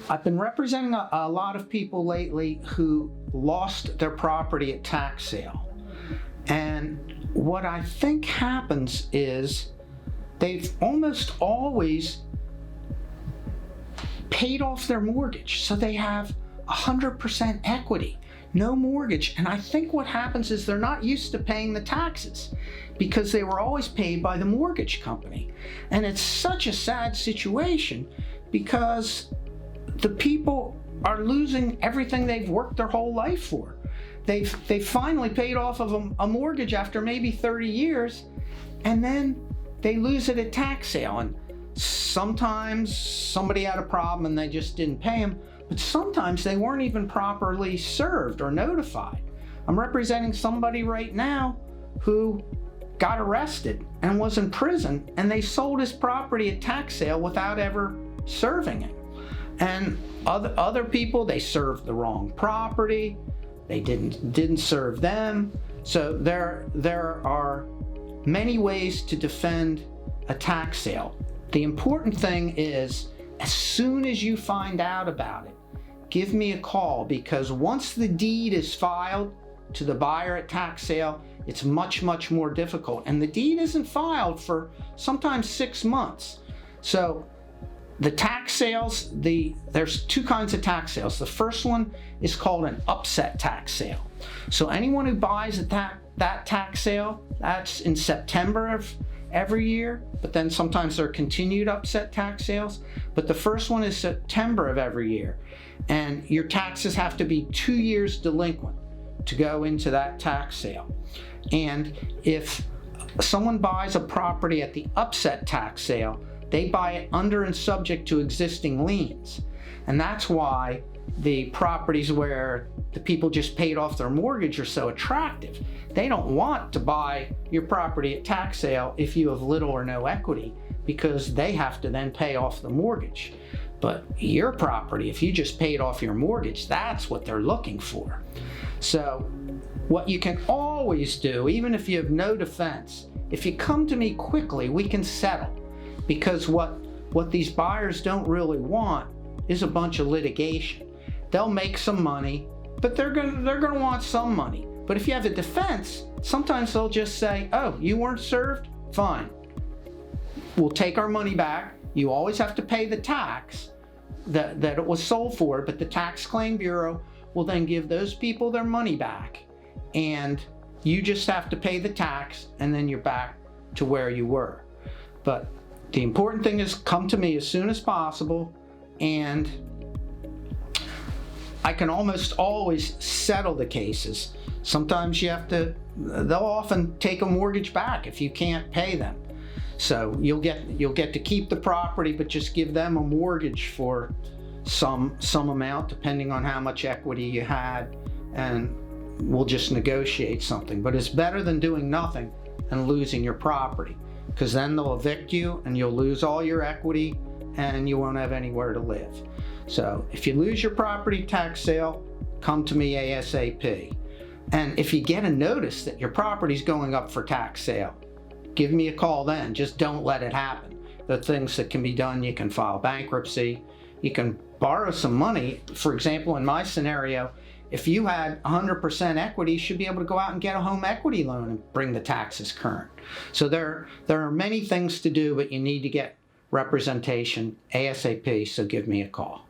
I've been representing a lot of people lately who lost their property at tax sale. And what I think happens is they've almost always paid off their mortgage. So they have 100% equity, no mortgage. And I think what happens is they're not used to paying the taxes because they were always paid by the mortgage company. And it's such a sad situation because the people are losing everything they've worked their whole life for. They've finally paid off of a mortgage after maybe 30 years, and then they lose it at tax sale. And sometimes somebody had a problem and they just didn't pay them, but sometimes they weren't even properly served or notified. I'm representing somebody right now who got arrested and was in prison, and they sold his property at tax sale without ever serving it. And other people, they served the wrong property. They didn't serve them. So there are many ways to defend a tax sale. The important thing is, as soon as you find out about it, give me a call, because once the deed is filed to the buyer at tax sale, it's much, much more difficult. And the deed isn't filed for sometimes 6 months. So the tax sales, there's two kinds of tax sales. The first one is called an upset tax sale. So anyone who buys at that tax sale, that's in September of every year, but then sometimes there are continued upset tax sales. But the first one is September of every year. And your taxes have to be 2 years delinquent to go into that tax sale. And if someone buys a property at the upset tax sale, they buy it under and subject to existing liens. And that's why the properties where the people just paid off their mortgage are so attractive. They don't want to buy your property at tax sale if you have little or no equity, because they have to then pay off the mortgage. But your property, if you just paid off your mortgage, that's what they're looking for. So what you can always do, even if you have no defense, if you come to me quickly, we can settle. Because what these buyers don't really want is a bunch of litigation. They'll make some money, but they're gonna want some money. But if you have a defense, sometimes they'll just say, oh, you weren't served? Fine. We'll take our money back. You always have to pay the tax that it was sold for, but the Tax Claim Bureau will then give those people their money back. And you just have to pay the tax, and then you're back to where you were. But the important thing is, come to me as soon as possible, and I can almost always settle the cases. Sometimes they'll often take a mortgage back if you can't pay them. So you'll get to keep the property, but just give them a mortgage for some amount, depending on how much equity you had, and we'll just negotiate something. But it's better than doing nothing and losing your property, because then they'll evict you and you'll lose all your equity and you won't have anywhere to live. So if you lose your property tax sale, come to me ASAP. And if you get a notice that your property's going up for tax sale, give me a call then. Just don't let it happen. There are things that can be done. You can file bankruptcy. You can borrow some money. For example, in my scenario, if you had 100% equity, you should be able to go out and get a home equity loan and bring the taxes current. So there are many things to do, but you need to get representation ASAP, so give me a call.